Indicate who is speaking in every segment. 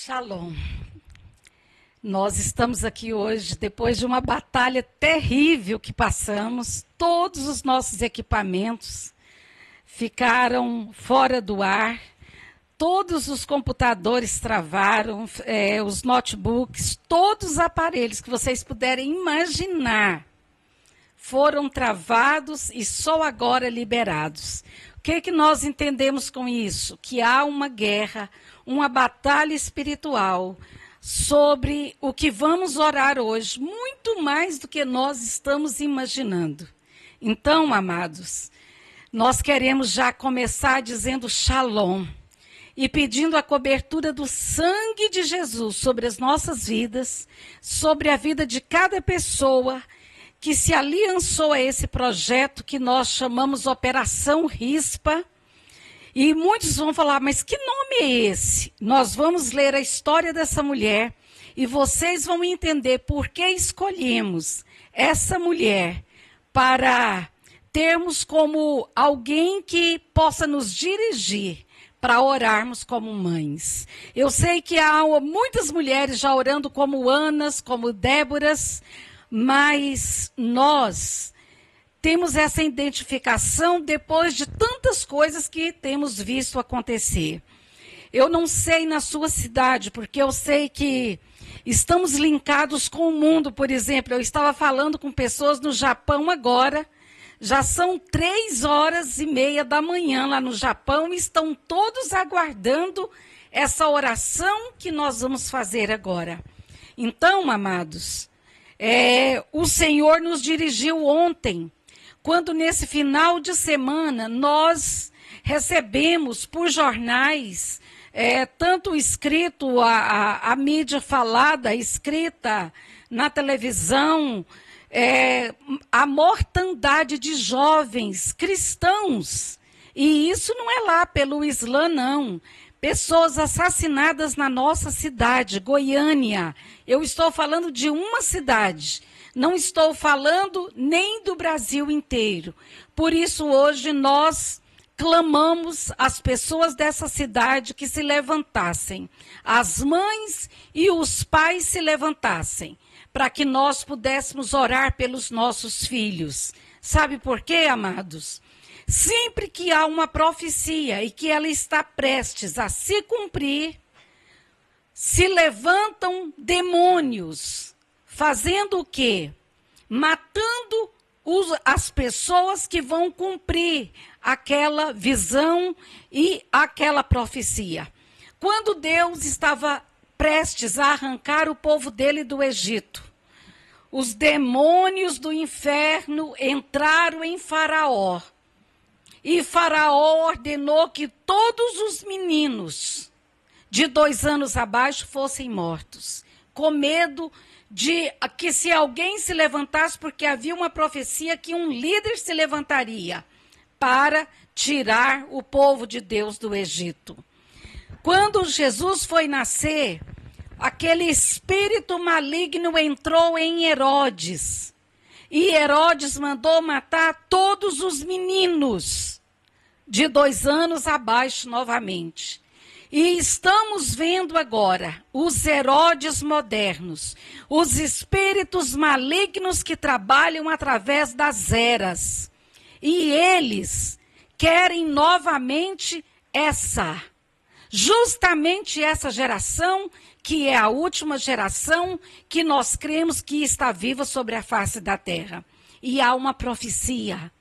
Speaker 1: Shalom. Nós estamos aqui hoje depois de uma batalha terrível que passamos. Todos os nossos equipamentos ficaram fora do ar. Todos os computadores travaram, os notebooks, todos os aparelhos que vocês puderem imaginar foram travados e só agora liberados. O que nós entendemos com isso? Que há uma guerra, uma batalha espiritual sobre o que vamos orar hoje, muito mais do que nós estamos imaginando. Então, amados, nós queremos já começar dizendo Shalom e pedindo a cobertura do sangue de Jesus sobre as nossas vidas, sobre a vida de cada pessoa que se aliançou a esse projeto que nós chamamos Operação Rispa. E muitos vão falar, mas que nome é esse? Nós vamos ler a história dessa mulher e vocês vão entender por que escolhemos essa mulher para termos como alguém que possa nos dirigir para orarmos como mães. Eu sei que há muitas mulheres já orando como Anas, como Déboras, mas nós temos essa identificação depois de tantas coisas que temos visto acontecer. Eu não sei na sua cidade, porque eu sei que estamos linkados com o mundo. Por exemplo, eu estava falando com pessoas no Japão agora, já são 3h30 da manhã lá no Japão, e estão todos aguardando essa oração que nós vamos fazer agora. Então, amados, o Senhor nos dirigiu ontem, quando nesse final de semana nós recebemos por jornais, tanto escrito, a mídia falada, escrita na televisão, a mortandade de jovens cristãos. E isso não é lá pelo Islã, não. Pessoas assassinadas na nossa cidade, Goiânia. Eu estou falando de uma cidade. Não estou falando nem do Brasil inteiro. Por isso, hoje, nós clamamos às pessoas dessa cidade que se levantassem. As mães e os pais se levantassem, para que nós pudéssemos orar pelos nossos filhos. Sabe por quê, amados? Sempre que há uma profecia e que ela está prestes a se cumprir, se levantam demônios, fazendo o quê? Matando as pessoas que vão cumprir aquela visão e aquela profecia. Quando Deus estava prestes a arrancar o povo dele do Egito, os demônios do inferno entraram em Faraó. E Faraó ordenou que todos os meninos de 2 anos abaixo fossem mortos, com medo de que se alguém se levantasse, porque havia uma profecia que um líder se levantaria para tirar o povo de Deus do Egito. Quando Jesus foi nascer, aquele espírito maligno entrou em Herodes. E Herodes mandou matar todos os meninos de 2 anos abaixo novamente. E estamos vendo agora os Herodes modernos, os espíritos malignos que trabalham através das eras. E eles querem novamente justamente essa geração, que é a última geração que nós cremos que está viva sobre a face da terra. E há uma profecia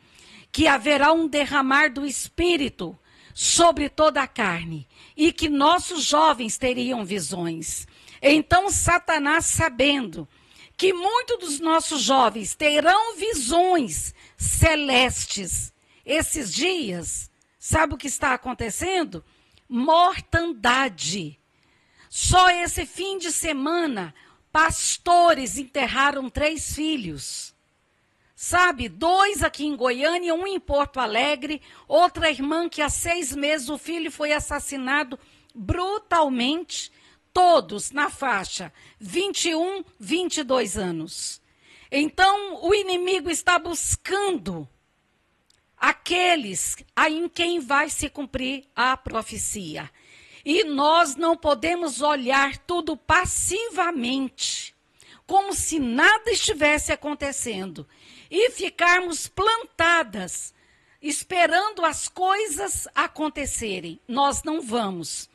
Speaker 1: que haverá um derramar do Espírito sobre toda a carne e que nossos jovens teriam visões. Então Satanás, sabendo que muitos dos nossos jovens terão visões celestes esses dias, sabe o que está acontecendo? Mortandade. Só esse fim de semana, pastores enterraram 3 filhos. Sabe, 2 aqui em Goiânia, 1 em Porto Alegre, outra irmã que há 6 meses o filho foi assassinado brutalmente, todos na faixa 21, 22 anos. Então, o inimigo está buscando aqueles em quem vai se cumprir a profecia. E nós não podemos olhar tudo passivamente, como se nada estivesse acontecendo, e ficarmos plantadas, esperando as coisas acontecerem. Nós não vamos.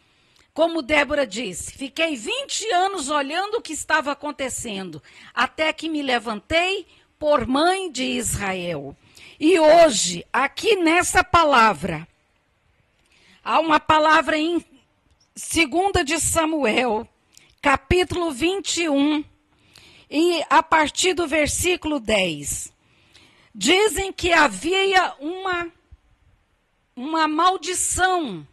Speaker 1: Como Débora disse, fiquei 20 anos olhando o que estava acontecendo, até que me levantei por mãe de Israel. E hoje, aqui nessa palavra, há uma palavra em 2 de Samuel, capítulo 21, e a partir do versículo 10. Dizem que havia uma maldição,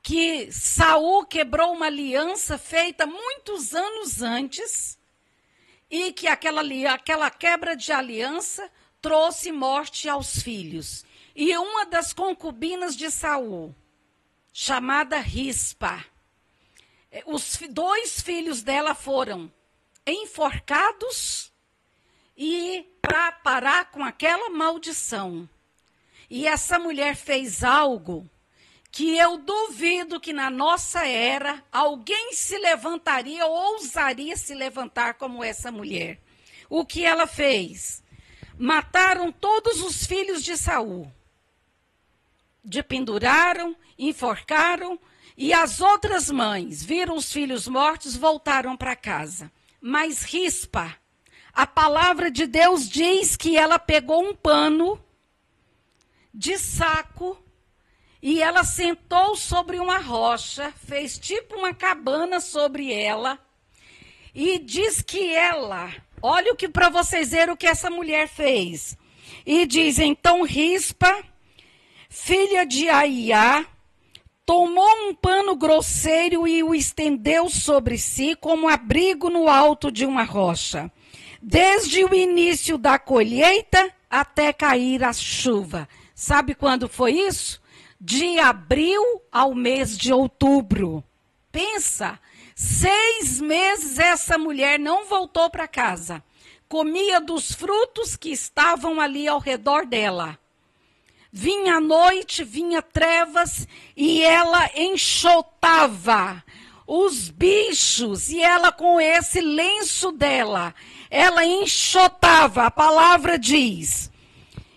Speaker 1: que Saul quebrou uma aliança feita muitos anos antes, e que aquela quebra de aliança trouxe morte aos filhos. E uma das concubinas de Saul, chamada Rispa, os 2 filhos dela foram enforcados e para parar com aquela maldição. E essa mulher fez algo que eu duvido que na nossa era alguém se levantaria ou ousaria se levantar como essa mulher. O que ela fez? Mataram todos os filhos de Saul. Dependuraram, enforcaram, e as outras mães viram os filhos mortos, voltaram para casa. Mas Rispa, a palavra de Deus diz que ela pegou um pano de saco e ela sentou sobre uma rocha, fez tipo uma cabana sobre ela, e diz que ela, olha o que para vocês verem o que essa mulher fez. E diz, então Rispa, filha de Aiá, tomou um pano grosseiro e o estendeu sobre si como abrigo no alto de uma rocha, desde o início da colheita até cair a chuva. Sabe quando foi isso? De abril ao mês de outubro. Pensa, 6 meses essa mulher não voltou para casa. Comia dos frutos que estavam ali ao redor dela. Vinha a noite, vinha trevas, e ela enxotava os bichos, e ela com esse lenço dela, ela enxotava. A palavra diz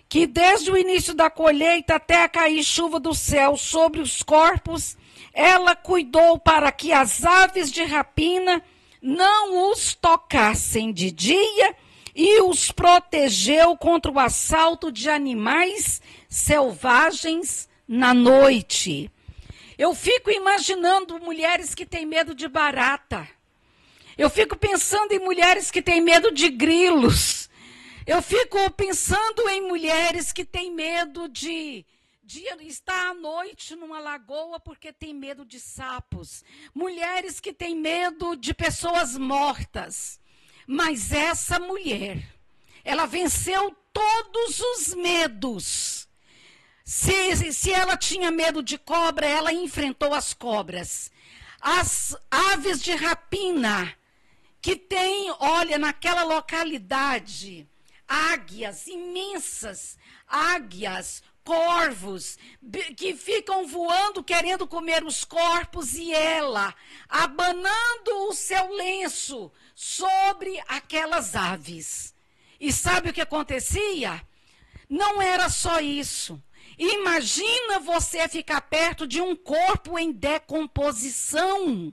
Speaker 1: que desde o início da colheita até a cair chuva do céu sobre os corpos, ela cuidou para que as aves de rapina não os tocassem de dia e os protegeu contra o assalto de animais selvagens na noite. Eu fico imaginando mulheres que têm medo de barata. Eu fico pensando em mulheres que têm medo de grilos. Eu fico pensando em mulheres que têm medo de estar à noite numa lagoa porque tem medo de sapos. Mulheres que têm medo de pessoas mortas. Mas essa mulher, ela venceu todos os medos. Se ela tinha medo de cobra, ela enfrentou as cobras. As aves de rapina, que tem, olha, naquela localidade, águias imensas, águias, corvos, que ficam voando querendo comer os corpos, e ela abanando o seu lenço sobre aquelas aves. E sabe o que acontecia? Não era só isso. Imagina você ficar perto de um corpo em decomposição.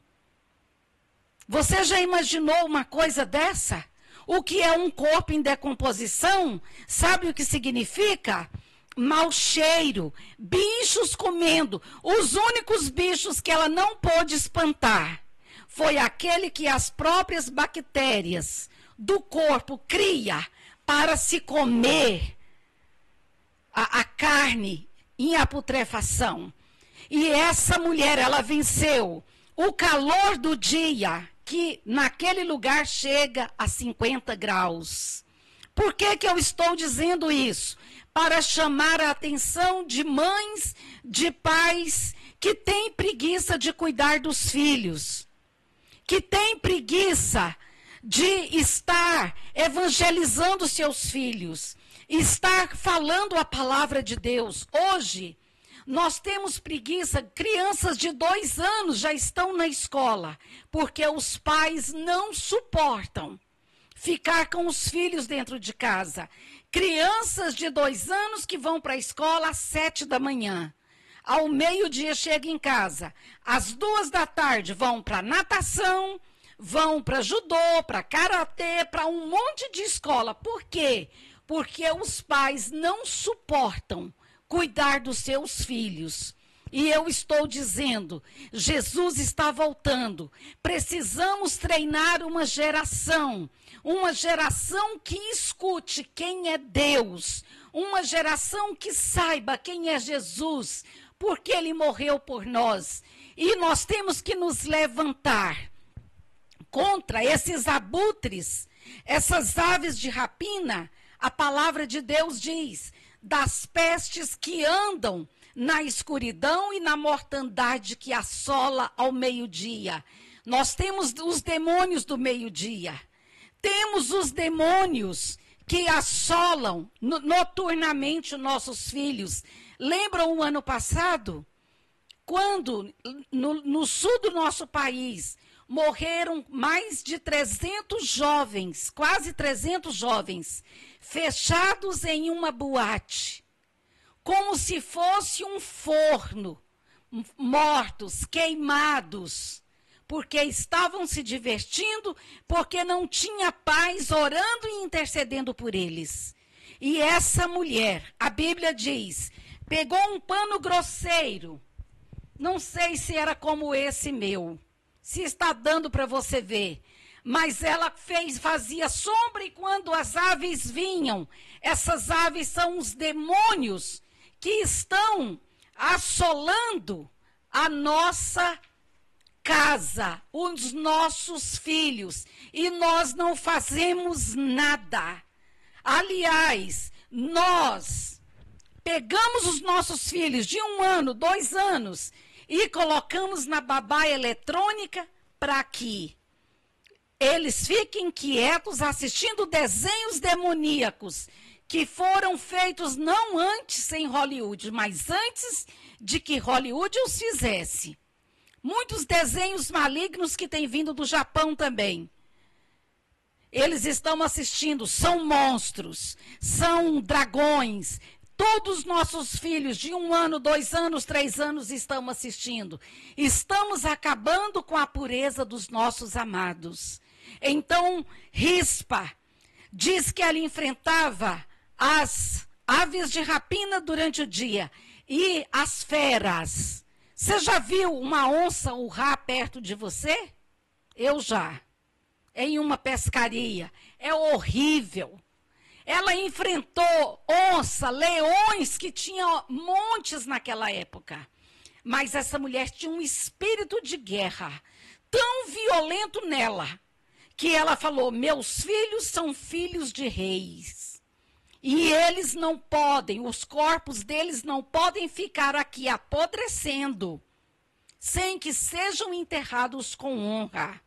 Speaker 1: Você já imaginou uma coisa dessa? O que é um corpo em decomposição? Sabe o que significa? Mau cheiro, bichos comendo. Os únicos bichos que ela não pôde espantar foi aquele que as próprias bactérias do corpo cria para se comer a carne em putrefação. E essa mulher, ela venceu o calor do dia, que naquele lugar chega a 50 graus. Por que eu estou dizendo isso? Para chamar a atenção de mães, de pais que têm preguiça de cuidar dos filhos, que têm preguiça de estar evangelizando seus filhos, estar falando a palavra de Deus. Hoje, Nós temos preguiça, crianças de 2 anos já estão na escola, porque os pais não suportam ficar com os filhos dentro de casa. Crianças de 2 anos que vão para a escola às 7 da manhã. Ao meio-dia chega em casa. Às 2 da tarde vão para natação, vão para judô, para karatê, para um monte de escola. Por quê? Porque os pais não suportam cuidar dos seus filhos. E eu estou dizendo, Jesus está voltando. Precisamos treinar uma geração que escute quem é Deus, uma geração que saiba quem é Jesus, porque Ele morreu por nós. E nós temos que nos levantar contra esses abutres, essas aves de rapina. A palavra de Deus diz, das pestes que andam na escuridão e na mortandade que assola ao meio-dia. Nós temos os demônios do meio-dia. Temos os demônios que assolam noturnamente os nossos filhos. Lembram o ano passado? Quando no sul do nosso país morreram mais de 300 jovens, quase 300 jovens, fechados em uma boate, como se fosse um forno, mortos, queimados, porque estavam se divertindo, porque não tinha paz, orando e intercedendo por eles. E essa mulher, a Bíblia diz, pegou um pano grosseiro, não sei se era como esse meu, se está dando para você ver, mas ela fazia sombra, e quando as aves vinham, essas aves são os demônios que estão assolando a nossa casa, os nossos filhos, e nós não fazemos nada. Aliás, nós pegamos os nossos filhos de 1 ano, 2 anos, e colocamos na babá eletrônica para que eles fiquem quietos assistindo desenhos demoníacos que foram feitos não antes em Hollywood, mas antes de que Hollywood os fizesse. Muitos desenhos malignos que têm vindo do Japão também. Eles estão assistindo, são monstros, são dragões. Todos os nossos filhos de 1 ano, 2 anos, 3 anos estão assistindo. Estamos acabando com a pureza dos nossos amados. Então, Rispa diz que ela enfrentava as aves de rapina durante o dia e as feras. Você já viu uma onça urrar perto de você? Eu já. Em uma pescaria. É horrível. Ela enfrentou onça, leões, que tinha montes naquela época. Mas essa mulher tinha um espírito de guerra tão violento nela, que ela falou, meus filhos são filhos de reis. E eles não podem, os corpos deles não podem ficar aqui apodrecendo, sem que sejam enterrados com honra.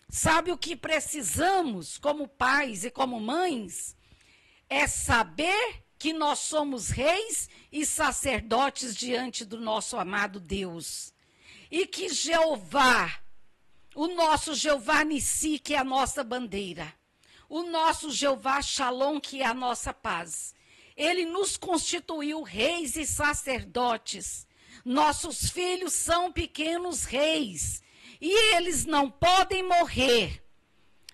Speaker 1: Sabe o que precisamos como pais e como mães? É saber que nós somos reis e sacerdotes diante do nosso amado Deus. E que Jeová, o nosso Jeová Nissi, que é a nossa bandeira, o nosso Jeová Shalom, que é a nossa paz, ele nos constituiu reis e sacerdotes. Nossos filhos são pequenos reis e eles não podem morrer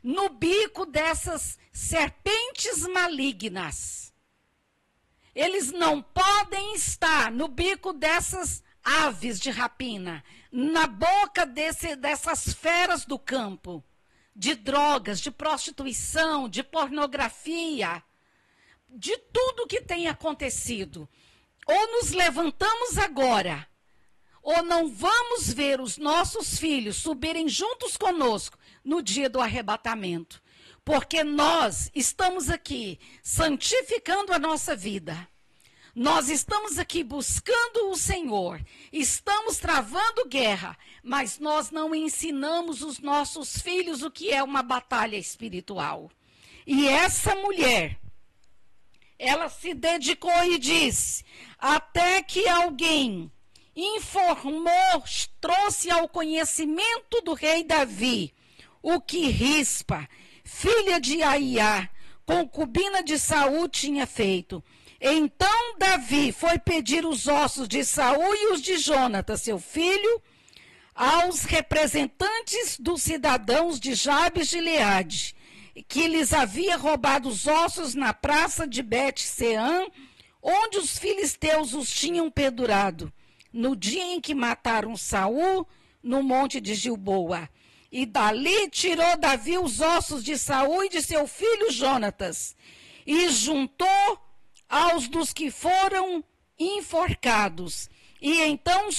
Speaker 1: no bico dessas serpentes malignas. Eles não podem estar no bico dessas aves de rapina, na boca dessas feras do campo, de drogas, de prostituição, de pornografia, de tudo que tem acontecido. Ou nos levantamos agora, ou não vamos ver os nossos filhos subirem juntos conosco no dia do arrebatamento. Porque nós estamos aqui santificando a nossa vida. Nós estamos aqui buscando o Senhor, estamos travando guerra, mas nós não ensinamos os nossos filhos o que é uma batalha espiritual. E essa mulher ela se dedicou e disse: até que alguém informou, trouxe ao conhecimento do rei Davi o que Rispa, filha de Aiá, concubina de Saul, tinha feito. Então Davi foi pedir os ossos de Saul e os de Jonatas, seu filho, aos representantes dos cidadãos de Jabes de Gileade, que lhes havia roubado os ossos na praça de Bet-Seã, onde os filisteus os tinham pendurado, no dia em que mataram Saul, no monte de Gilboa. E dali tirou Davi os ossos de Saul e de seu filho Jonatas, e juntou aos dos que foram enforcados, e então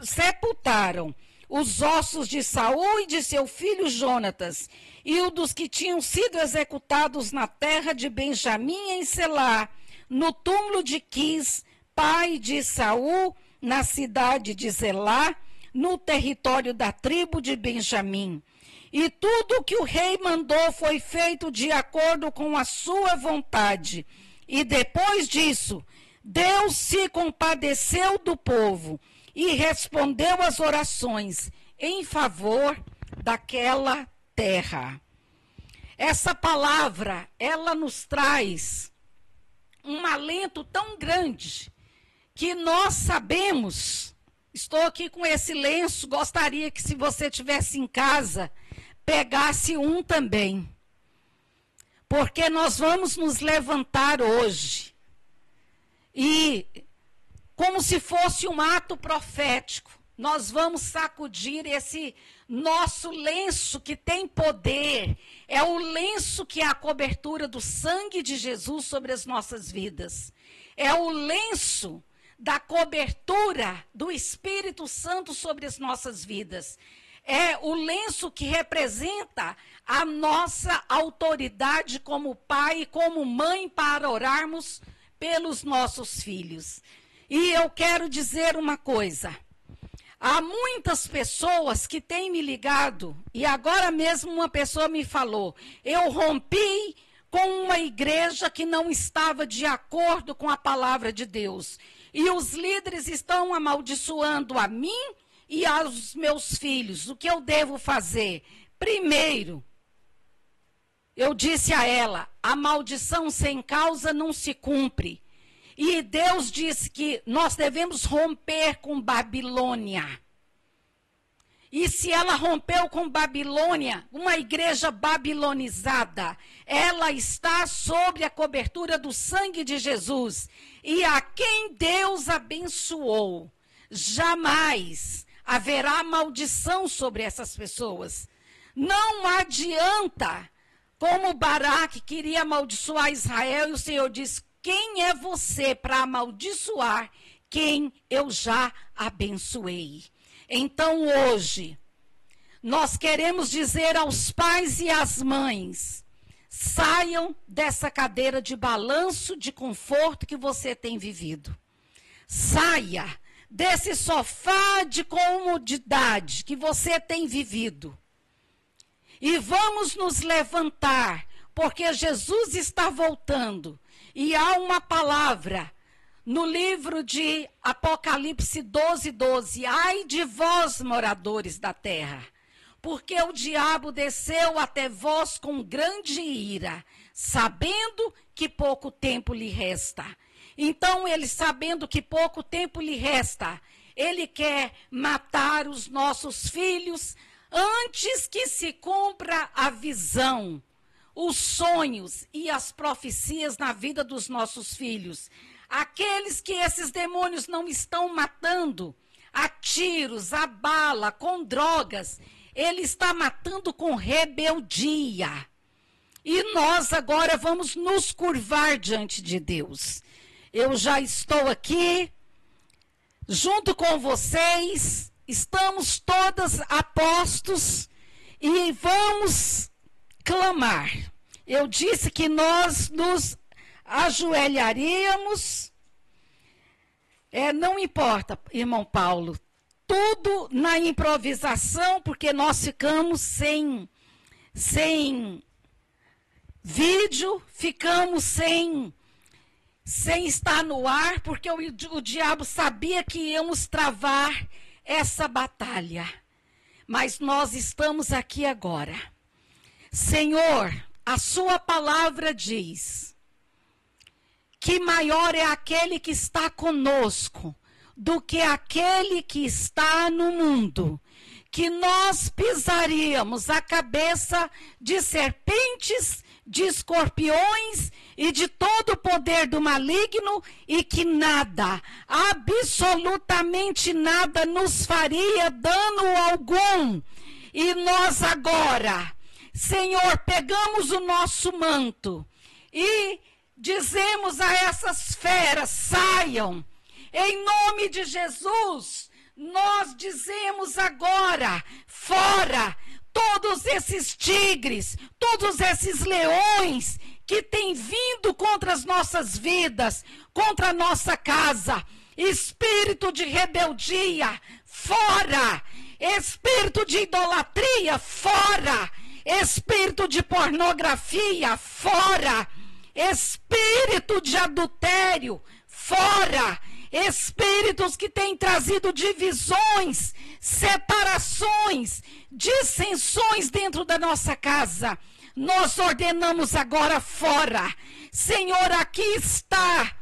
Speaker 1: sepultaram os ossos de Saul e de seu filho Jonatas, e o dos que tinham sido executados na terra de Benjamim em Selá, no túmulo de Quis, pai de Saul, na cidade de Zelá, no território da tribo de Benjamim. E tudo o que o rei mandou foi feito de acordo com a sua vontade. E depois disso, Deus se compadeceu do povo e respondeu às orações em favor daquela terra. Essa palavra, ela nos traz um alento tão grande que nós sabemos. Estou aqui com esse lenço, gostaria que, se você estivesse em casa, pegasse um também. Porque nós vamos nos levantar hoje. E, como se fosse um ato profético, nós vamos sacudir esse nosso lenço que tem poder. É o lenço que é a cobertura do sangue de Jesus sobre as nossas vidas. É o lenço da cobertura do Espírito Santo sobre as nossas vidas. É o lenço que representa a nossa autoridade como pai e como mãe para orarmos pelos nossos filhos. E eu quero dizer uma coisa. Há muitas pessoas que têm me ligado, e agora mesmo uma pessoa me falou: eu rompi com uma igreja que não estava de acordo com a palavra de Deus. E os líderes estão amaldiçoando a mim e aos meus filhos. O que eu devo fazer? Primeiro, eu disse a ela: a maldição sem causa não se cumpre. E Deus disse que nós devemos romper com Babilônia. E se ela rompeu com Babilônia, uma igreja babilonizada, ela está sobre a cobertura do sangue de Jesus. E a quem Deus abençoou, jamais haverá maldição sobre essas pessoas. Não adianta, como Baraque queria amaldiçoar Israel, e o Senhor disse: quem é você para amaldiçoar quem eu já abençoei? Então hoje, nós queremos dizer aos pais e às mães: saiam dessa cadeira de balanço de conforto que você tem vivido. Saia desse sofá de comodidade que você tem vivido. E vamos nos levantar, porque Jesus está voltando. E há uma palavra no livro de Apocalipse 12:12. Ai de vós, moradores da terra, porque o diabo desceu até vós com grande ira, sabendo que pouco tempo lhe resta. Então, ele, sabendo que pouco tempo lhe resta, ele quer matar os nossos filhos antes que se cumpra a visão, os sonhos e as profecias na vida dos nossos filhos. Aqueles que esses demônios não estão matando a tiros, a bala, com drogas, ele está matando com rebeldia. E nós agora vamos nos curvar diante de Deus. Eu já estou aqui, junto com vocês, estamos todas a postos e vamos clamar. Eu disse que nós nos ajoelharíamos. Não importa, irmão Paulo, tudo na improvisação, porque nós ficamos sem vídeo, ficamos sem sem estar no ar, porque o diabo sabia que íamos travar essa batalha. Mas nós estamos aqui agora. Senhor, a sua palavra diz que maior é aquele que está conosco do que aquele que está no mundo. Que nós pisaríamos a cabeça de serpentes, de escorpiões e de todo o poder do maligno, e que nada, absolutamente nada, nos faria dano algum. E nós agora, Senhor, pegamos o nosso manto e dizemos a essas feras: saiam, em nome de Jesus. Nós dizemos agora: fora todos esses tigres, todos esses leões que têm vindo contra as nossas vidas, contra a nossa casa. Espírito de rebeldia, fora. Espírito de idolatria, fora. Espírito de pornografia, fora. Espírito de adultério, fora. Espíritos que têm trazido divisões, separações, dissensões dentro da nossa casa, nós ordenamos agora fora. Senhor, aqui está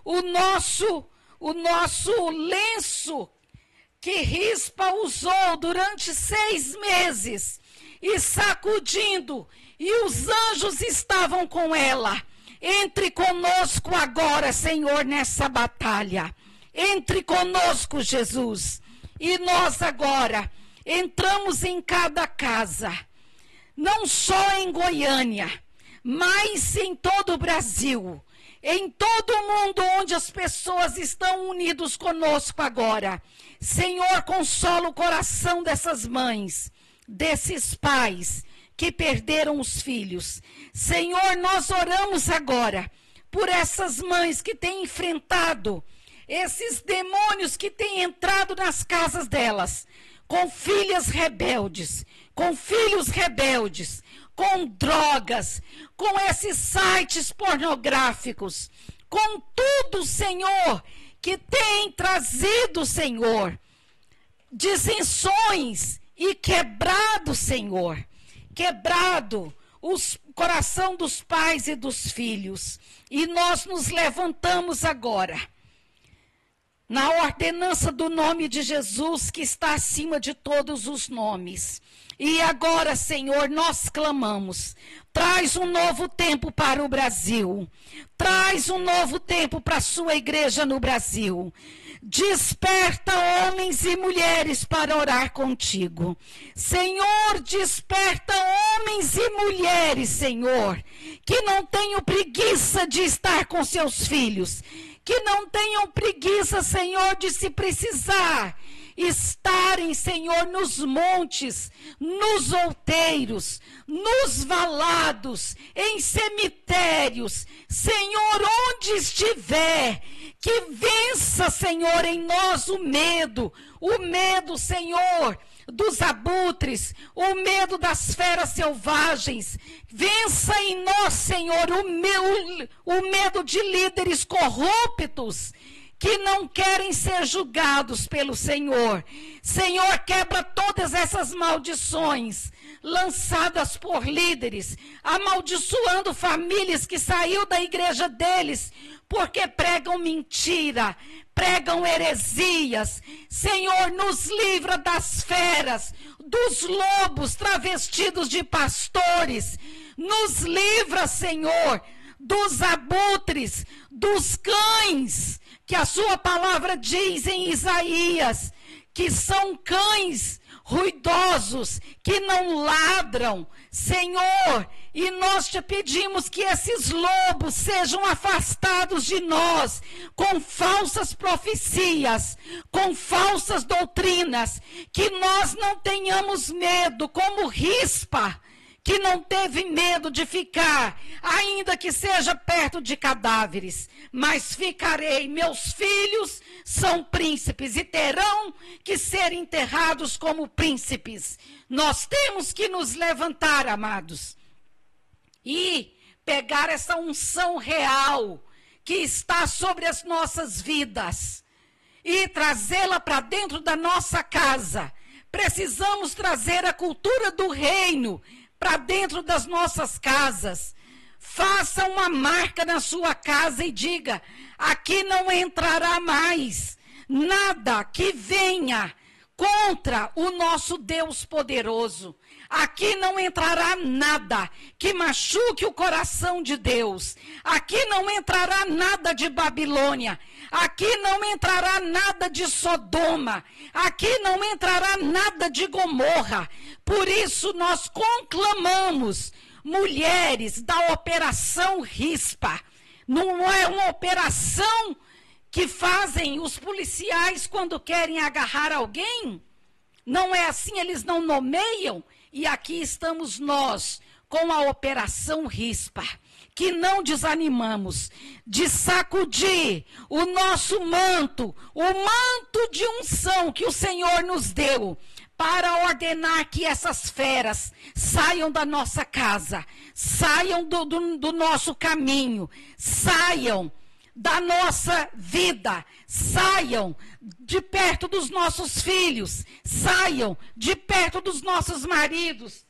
Speaker 1: o nosso lenço que Rispa usou durante 6 meses, e sacudindo, e os anjos estavam com ela. Entre conosco agora, Senhor, nessa batalha. Entre conosco, Jesus. E nós agora entramos em cada casa, não só em Goiânia, mas em todo o Brasil, em todo o mundo onde as pessoas estão unidas conosco agora. Senhor, consola o coração dessas mães, desses pais que perderam os filhos. Senhor, nós oramos agora por essas mães que têm enfrentado esses demônios que têm entrado nas casas delas, com filhas rebeldes, com filhos rebeldes, com drogas, com esses sites pornográficos, com tudo, Senhor, que tem trazido, Senhor, dissensões e quebrado, Senhor, quebrado o coração dos pais e dos filhos. E nós nos levantamos agora, na ordenança do nome de Jesus, que está acima de todos os nomes. E agora, Senhor, nós clamamos: traz um novo tempo para o Brasil. Traz um novo tempo para a sua igreja no Brasil. Desperta homens e mulheres para orar contigo. Senhor, desperta homens e mulheres, Senhor, que não tenham preguiça de estar com seus filhos, que não tenham preguiça, Senhor, de se precisar estarem, Senhor, nos montes, nos outeiros, nos valados, em cemitérios. Senhor, onde estiver, que vença, Senhor, em nós o medo, Senhor, dos abutres, o medo das feras selvagens. Vença em nós, Senhor, o medo de líderes corruptos que não querem ser julgados pelo Senhor. Senhor, quebra todas essas maldições lançadas por líderes, amaldiçoando famílias que saiu da igreja deles, porque pregam mentira, pregam heresias. Senhor, nos livra das feras, dos lobos travestidos de pastores. Nos livra, Senhor, dos abutres, dos cães, que a sua palavra diz em Isaías, que são cães ruidosos, que não ladram. Senhor, e nós te pedimos que esses lobos sejam afastados de nós, com falsas profecias, com falsas doutrinas, que nós não tenhamos medo, como Rispa, que não teve medo de ficar, ainda que seja perto de cadáveres, mas ficarei. Meus filhos são príncipes e terão que ser enterrados como príncipes. Nós temos que nos levantar, amados, e pegar essa unção real que está sobre as nossas vidas e trazê-la para dentro da nossa casa. Precisamos trazer a cultura do reino para dentro das nossas casas. Faça uma marca na sua casa e diga: aqui não entrará mais nada que venha contra o nosso Deus poderoso. Aqui não entrará nada que machuque o coração de Deus. Aqui não entrará nada de Babilônia. Aqui não entrará nada de Sodoma. Aqui não entrará nada de Gomorra. Por isso nós conclamamos mulheres da Operação Rispa. Não é uma operação que fazem os policiais quando querem agarrar alguém? Não é assim, eles não nomeiam? E aqui estamos nós, com a Operação Rispa, que não desanimamos de sacudir o nosso manto, o manto de unção que o Senhor nos deu, para ordenar que essas feras saiam da nossa casa, saiam do nosso caminho, saiam da nossa vida, saiam de perto dos nossos filhos, saiam de perto dos nossos maridos,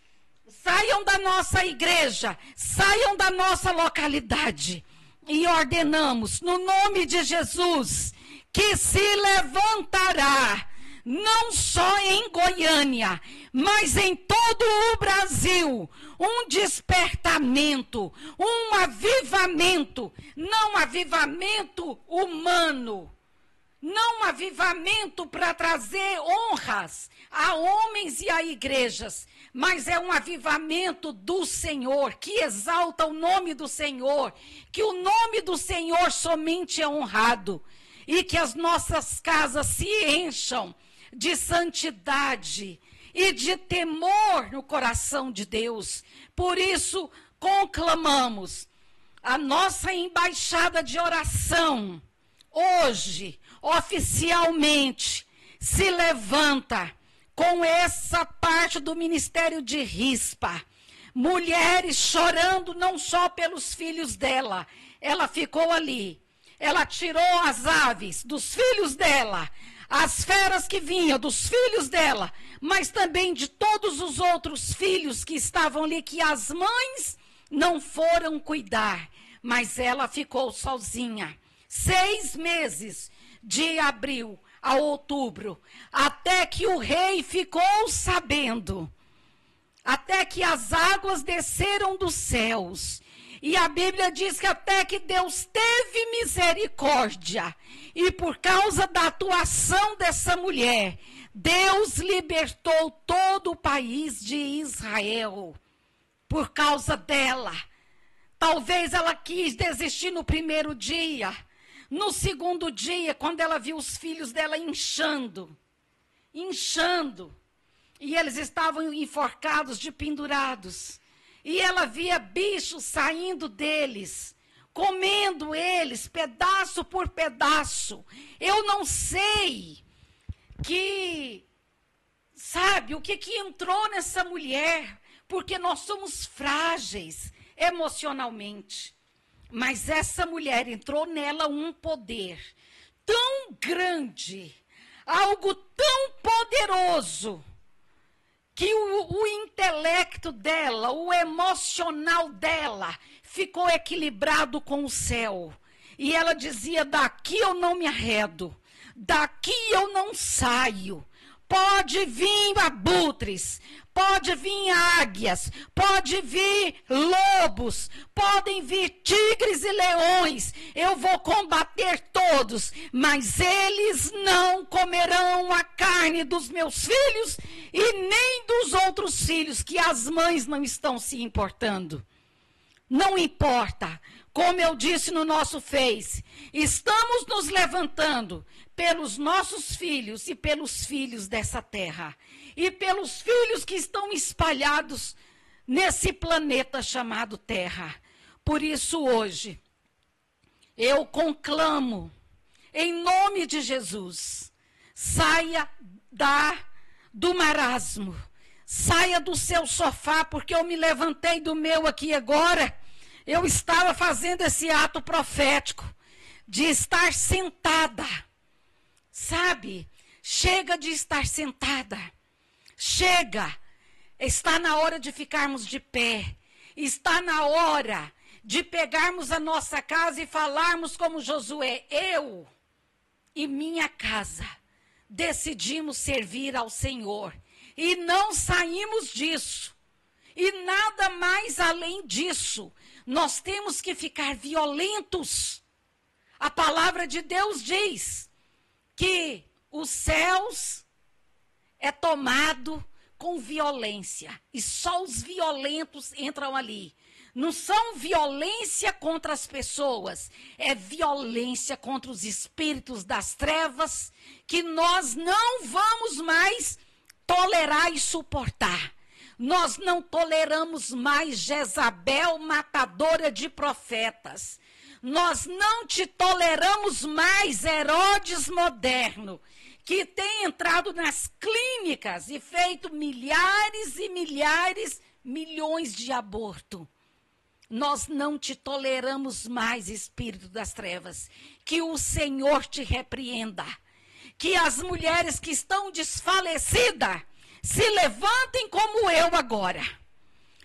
Speaker 1: saiam da nossa igreja, saiam da nossa localidade. E ordenamos, no nome de Jesus, que se levantará, não só em Goiânia, mas em todo o Brasil, um despertamento, um avivamento, não avivamento humano, não avivamento para trazer honras a homens e a igrejas, mas é um avivamento do Senhor, que exalta o nome do Senhor, que o nome do Senhor somente é honrado, e que as nossas casas se encham de santidade e de temor no coração de Deus. Por isso, conclamamos a nossa embaixada de oração, hoje, oficialmente, se levanta com essa parte do ministério de Rispa. Mulheres chorando não só pelos filhos dela, ela ficou ali, ela tirou as aves dos filhos dela, as feras que vinham dos filhos dela, mas também de todos os outros filhos que estavam ali, que as mães não foram cuidar, mas ela ficou sozinha. 6 meses, de abril a outubro, até que o rei ficou sabendo, até que as águas desceram dos céus. E a Bíblia diz que até que Deus teve misericórdia, e por causa da atuação dessa mulher, Deus libertou todo o país de Israel. Por causa dela. Talvez ela quis desistir no primeiro dia. No segundo dia, quando ela viu os filhos dela inchando, e eles estavam enforcados, de pendurados, e ela via bichos saindo deles, comendo eles, pedaço por pedaço. Eu não sei o que entrou nessa mulher, porque nós somos frágeis emocionalmente. Mas essa mulher entrou nela um poder tão grande, algo tão poderoso, que o intelecto dela, o emocional dela, ficou equilibrado com o céu. E ela dizia: daqui eu não me arredo, daqui eu não saio. Pode vir abutres, pode vir águias, pode vir lobos, podem vir tigres e leões. Eu vou combater todos, mas eles não comerão a carne dos meus filhos e nem dos outros filhos, que as mães não estão se importando. Não importa, como eu disse no nosso Face, estamos nos levantando pelos nossos filhos e pelos filhos dessa terra, e pelos filhos que estão espalhados nesse planeta chamado Terra. Por isso hoje, eu conclamo, em nome de Jesus, saia do marasmo, saia do seu sofá, porque eu me levantei do meu aqui agora. Eu estava fazendo esse ato profético, de estar sentada. Sabe? Chega de estar sentada. Chega. Está na hora de ficarmos de pé. Está na hora de pegarmos a nossa casa e falarmos como Josué: eu e minha casa decidimos servir ao Senhor. E não saímos disso. E nada mais além disso. Nós temos que ficar violentos. A palavra de Deus diz que os céus é tomado com violência. E só os violentos entram ali. Não são violência contra as pessoas, é violência contra os espíritos das trevas, que nós não vamos mais tolerar e suportar. Nós não toleramos mais Jezabel, matadora de profetas. Nós não te toleramos mais, Herodes moderno, que tem entrado nas clínicas e feito milhares e milhares, milhões de abortos. Nós não te toleramos mais, espírito das trevas. Que o Senhor te repreenda. Que as mulheres que estão desfalecidas se levantem como eu agora.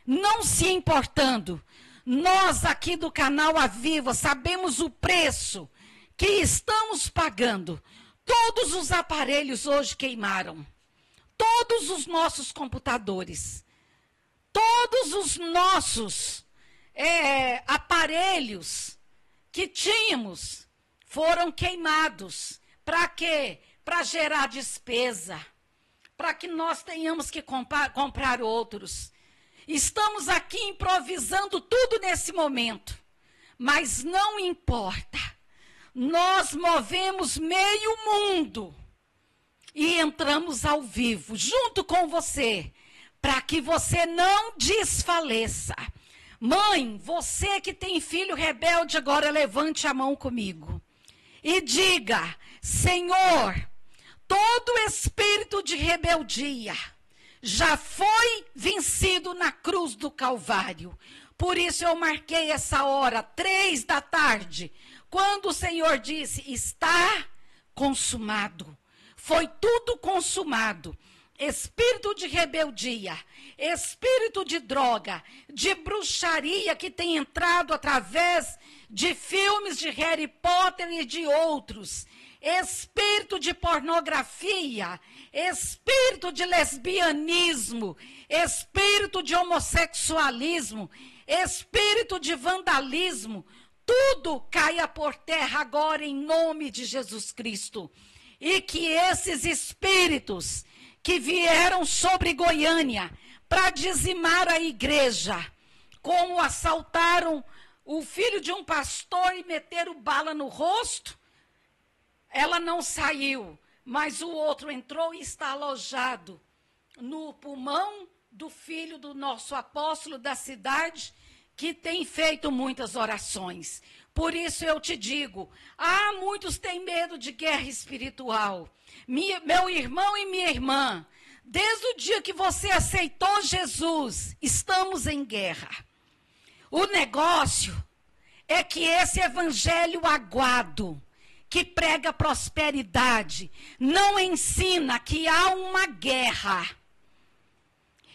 Speaker 1: Não se importando. Nós aqui do canal Aviva sabemos o preço que estamos pagando. Todos os aparelhos hoje queimaram. Todos os nossos computadores. Todos os nossos aparelhos que tínhamos foram queimados. Para quê? Para gerar despesa. Para que nós tenhamos que comprar outros. Estamos aqui improvisando tudo nesse momento. Mas não importa. Nós movemos meio mundo. E entramos ao vivo, junto com você. Para que você não desfaleça. Mãe, você que tem filho rebelde, agora levante a mão comigo. E diga: Senhor, todo espírito de rebeldia já foi vencido na cruz do Calvário. Por isso eu marquei essa hora, 3 da tarde, quando o Senhor disse: está consumado. Foi tudo consumado. Espírito de rebeldia, espírito de droga, de bruxaria que tem entrado através de filmes de Harry Potter e de outros, espírito de pornografia, espírito de lesbianismo, espírito de homossexualismo, espírito de vandalismo, tudo caia por terra agora em nome de Jesus Cristo. E que esses espíritos que vieram sobre Goiânia para dizimar a igreja, como assaltaram o filho de um pastor e meteram bala no rosto, ela não saiu, mas o outro entrou e está alojado no pulmão do filho do nosso apóstolo da cidade, que tem feito muitas orações. Por isso eu te digo, muitos têm medo de guerra espiritual. Meu irmão e minha irmã, desde o dia que você aceitou Jesus, estamos em guerra. O negócio é que esse evangelho aguado, que prega prosperidade, não ensina que há uma guerra.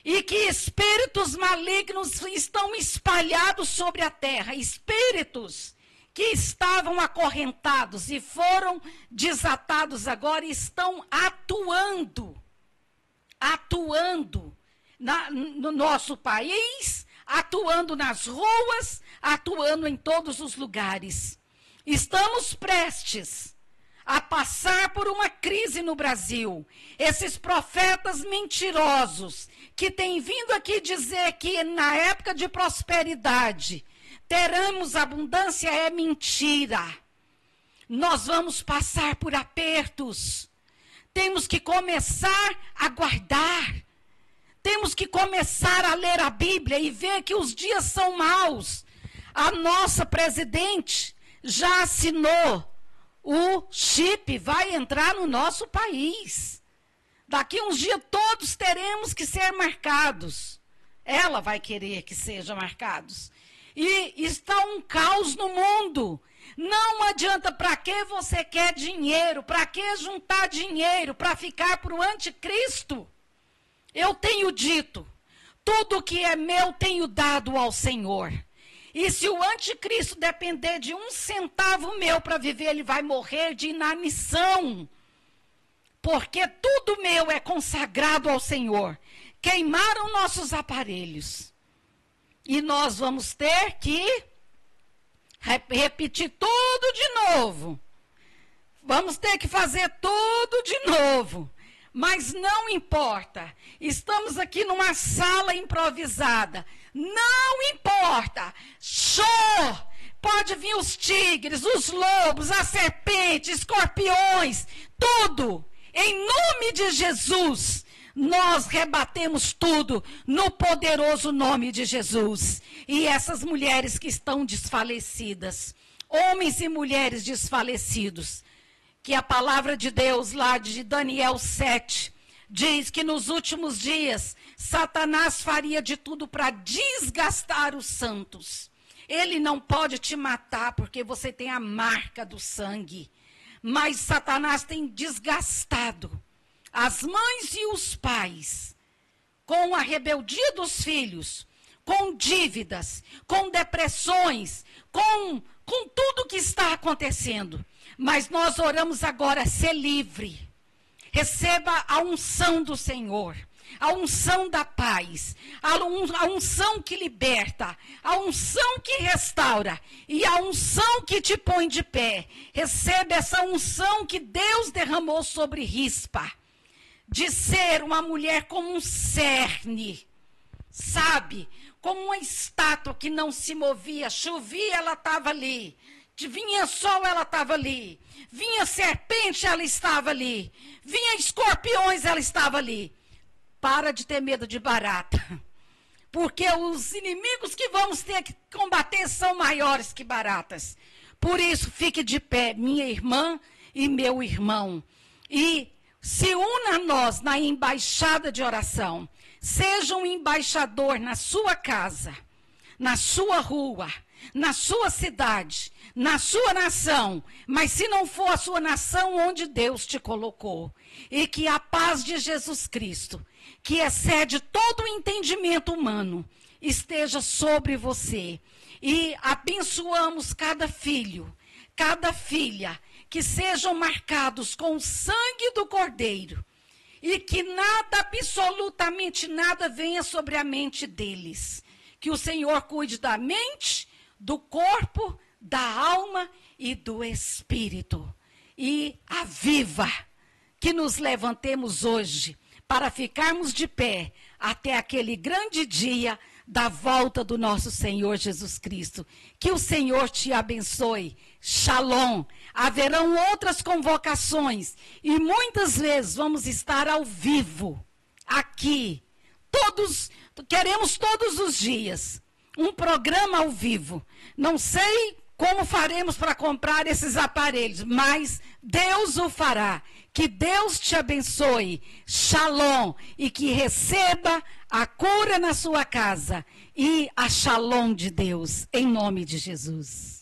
Speaker 1: E que espíritos malignos estão espalhados sobre a terra. Espíritos que estavam acorrentados e foram desatados agora estão atuando no nosso país, atuando nas ruas, atuando em todos os lugares. Estamos prestes a passar por uma crise no Brasil. Esses profetas mentirosos que têm vindo aqui dizer que na época de prosperidade teremos abundância é mentira. Nós vamos passar por apertos. Temos que começar a guardar. Temos que começar a ler a Bíblia e ver que os dias são maus. A nossa presidente já assinou o chip, vai entrar no nosso país. Daqui uns dias todos teremos que ser marcados. Ela vai querer que sejam marcados. E está um caos no mundo. Não adianta, para que você quer dinheiro? Para que juntar dinheiro? Para ficar para o anticristo? Eu tenho dito, tudo que é meu tenho dado ao Senhor. E se o anticristo depender de 1 centavo meu para viver, ele vai morrer de inanição. Porque tudo meu é consagrado ao Senhor. Queimaram nossos aparelhos. E nós vamos ter que repetir tudo de novo. Vamos ter que fazer tudo de novo. Mas não importa. Estamos aqui numa sala improvisada. Não importa. Show! Pode vir os tigres, os lobos, as serpentes, escorpiões, tudo. Em nome de Jesus, nós rebatemos tudo no poderoso nome de Jesus. E essas mulheres que estão desfalecidas, homens e mulheres desfalecidos, que a palavra de Deus lá de Daniel 7 diz que nos últimos dias Satanás faria de tudo para desgastar os santos. Ele não pode te matar porque você tem a marca do sangue, mas Satanás tem desgastado as mães e os pais com a rebeldia dos filhos, com dívidas, com depressões, com tudo que está acontecendo. Mas nós oramos agora, ser livre. Receba a unção do Senhor, a unção da paz, a unção que liberta, a unção que restaura e a unção que te põe de pé. Receba essa unção que Deus derramou sobre Rispa, de ser uma mulher como um cerne, sabe? Como uma estátua que não se movia. Chovia, ela estava ali. Vinha sol, ela estava ali. Vinha serpente, ela estava ali. Vinha escorpiões, ela estava ali. Para de ter medo de barata. Porque os inimigos que vamos ter que combater são maiores que baratas. Por isso, fique de pé, minha irmã e meu irmão. E se una a nós na embaixada de oração. Seja um embaixador na sua casa, na sua rua, na sua cidade, na sua nação. Mas se não for a sua nação, onde Deus te colocou. E que a paz de Jesus Cristo, que excede todo o entendimento humano, esteja sobre você. E abençoamos cada filho, cada filha, que sejam marcados com o sangue do Cordeiro. E que nada, absolutamente nada, venha sobre a mente deles. Que o Senhor cuide da mente, do corpo, da alma e do espírito. E aviva que nos levantemos hoje para ficarmos de pé até aquele grande dia da volta do nosso Senhor Jesus Cristo. Que o Senhor te abençoe. Shalom. Haverão outras convocações e muitas vezes vamos estar ao vivo aqui. Queremos todos os dias um programa ao vivo. Não sei como faremos para comprar esses aparelhos, mas Deus o fará. Que Deus te abençoe. Shalom. E que receba a cura na sua casa e a shalom de Deus, em nome de Jesus.